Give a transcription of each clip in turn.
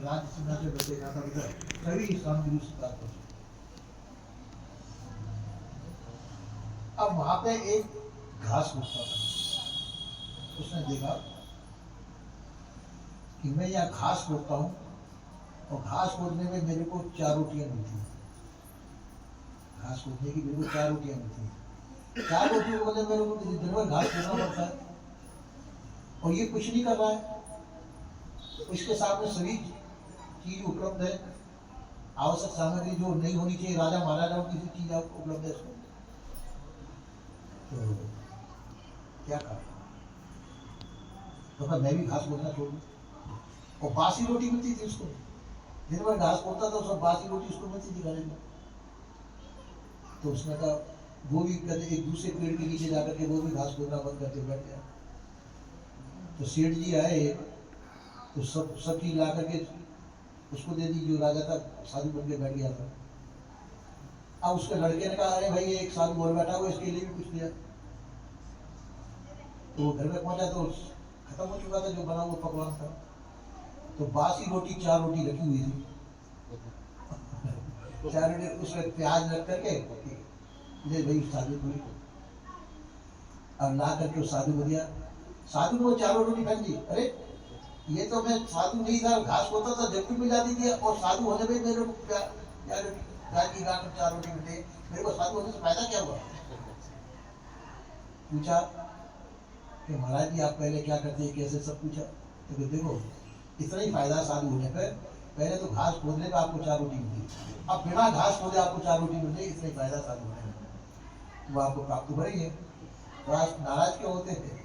राज्य सीमा से बचेगा था सभी सामग्री स्वीकार कर। अब वहां पे एक घास उगता था, उसने देखा कि मैं यहाँ घास खोदता हूँ और घास खोदने में मेरे को 4 रोटियां मिलती हैं। घास खोदने की मेरे को 4 रोटियां मिलती हैं। 4 रोटियों के बदले मेरे को दिन भर घास खोदना पड़ता है और ये कुछ नहीं कर रहा है। इसके सामने सभी चीज उपलब्ध है, आवश्यक सामग्री जो नहीं होनी चाहिए राजा महाराजाओं की चीज उपलब्ध है इसमें, तो क्या करें? तो मैं भी घास खोदना छोड़ दूं। और बासी रोटी मिलती थी उसको, दिन भर घास खोदता था, सब बासी रोटी उसको मिलती थी खाने को। तो उसने कहा वो भी कहते एक दूसरे पेड़ के नीचे जाकर के वो भी घास खोदना बंद करके बैठ गया। तो सेठ जी आए तो सब चीज ला करके उसको दे दी, जो राजा था साधु बन के बैठ गया था। अब उसके लड़के ने कहा अरे भाई एक साधु और बैठा हुआ, इसके लिए भी कुछ दिया। तो वो घर में पहुंचा तो खत्म हो चुका था जो बना हुआ पकवान था। तो बासी रोटी 4 रोटी रखी हुई थी। 4 रोटी उसमें प्याज रख करके ले भाई साधु को, और ला करके साधु को दिया। साधु ने वो 4 रोटी फेंक दी। अरे ये तो मैं साधु नहीं था, घास होता था जब भी मिल जाती थी, और साधु होने में मेरे को गाय की गांठ में 4 रोटी मिलती, मेरे को साधु होने से फायदा क्या हुआ? पूछा कि महाराज जी आप पहले क्या करते हैं, कैसे, सब पूछा। तो देखो इतना ही फायदा साधु होने पर, पहले तो घास खोदने पर आपको 4 रोटी मिलती, अब बिना घास खोदे आपको 4 रोटी मिलती, इतना ही फायदा साधु होने में, वो आपको प्राप्त हो रही है। तो आज नाराज क्यों होते थे?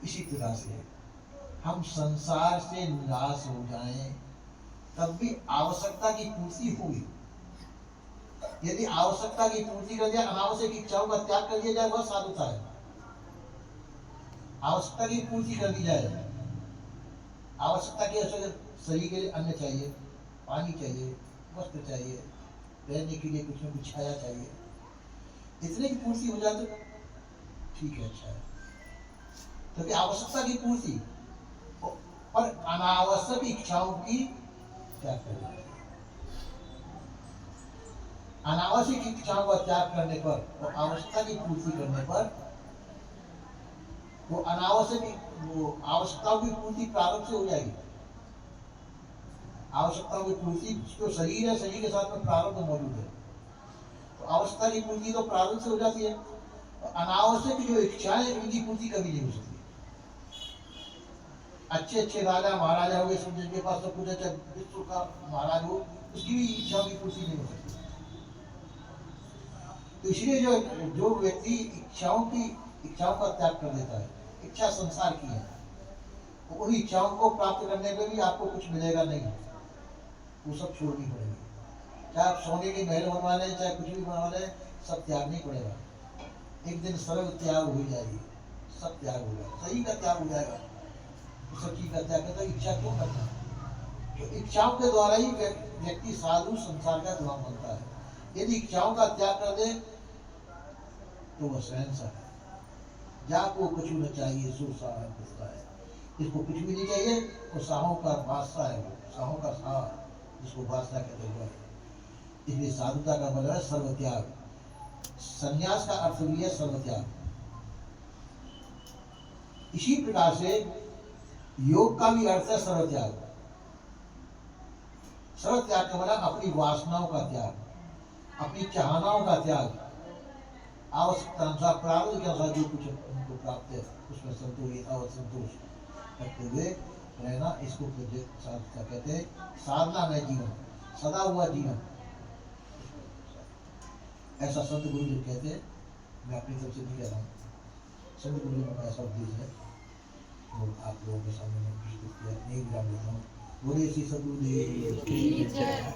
इसी तरह से हम संसार से निराश हो जाएं तब भी आवश्यकता की पूर्ति होगी। यदि आवश्यकता की पूर्ति कर दिया, अनावश्यक इच्छाओं का त्याग कर दिया जाए, वह साधुता है। आवश्यकता की पूर्ति कर दी जाए, आवश्यकता के शरीर के लिए अन्न चाहिए, पानी चाहिए, वस्त्र चाहिए, रहने के लिए कुछ न कुछ छाया चाहिए, इतने की पूर्ति हो जाए तो ठीक है, अच्छा है। क्योंकि आवश्यकता की पूर्ति और अनावश्यक इच्छाओं की त्याग करना। अनावश्यक इच्छाओं का त्याग करने पर और आवश्यकता की पूर्ति करने पर वो आवश्यकताओं की पूर्ति प्रारंभ से हो जाएगी। आवश्यकताओं की पूर्ति जो शरीर है, शरीर के साथ में प्रारंभ मौजूद है, तो आवश्यकता की पूर्ति तो प्रारंभ से हो जाती है। अनावश्यक जो इच्छाएं इनकी पूर्ति कभी नहीं हो सकती। अच्छे अच्छे राजा महाराजा हो गए, सब जिनके पास सब कुछ अच्छा, विश्व का महाराज हो, उसकी भी इच्छाओं की पूर्ति नहीं हो सकती। तो इसलिए जो व्यक्ति इच्छाओं का त्याग कर देता है, इच्छा संसार की है, तो उन इच्छाओं को प्राप्त करने में भी आपको कुछ मिलेगा नहीं, वो सब छोड़नी पड़ेगी। चाहे आप सोने के महल बनवा लें, चाहे कुछ भी बनवा लें, सब त्यागनी पड़ेगा। एक दिन सर्व त्याग हो जाएगी, सब त्याग होगा, सही का त्याग हो जाएगा, सब चीज का त्याग करता। इच्छा क्यों करना? तो इच्छाओं के द्वारा ही व्यक्ति साधु संसार का गुलाम बनता है। यदि इच्छाओं का त्याग कर दे तो वह शहंशाह है। जाको कुछ न चाहिए सो साहा है, इसको कुछ भी नहीं चाहिए, और साहूकार बादशाह है, वो साहूकार शाह जिसको बादशाह कहते हैं। इसलिए साधुता का मतलब है सर्वत्याग। संन्यास का अर्थ भी है सर्वत्याग। इसी प्रकार से योग का भी अर्थ है सर्वत्याग। सर्वत्याग का मतलब अपनी वासनाओं का त्याग, अपनी चाहनाओं का त्याग, आवश्यकता अनुसार प्रारब्ध के अनुसार जो कुछ उनको प्राप्त है उसमें संतोष करते हुए रहना, इसको साधुता कहते हैं। साधना में जीवन, सदा हुआ जीवन, ऐसा संत गुरु जी कहते हैं। मैं अपनी तरफ से नहीं कह रहा हूँ, संत गुरु जी का ऐसा उपदेश है, तो आप लोगों के सामने मैं प्रस्तुत किया। नहीं विराम लेता हूँ। बोले श्री सद्गुरुदेव की जय।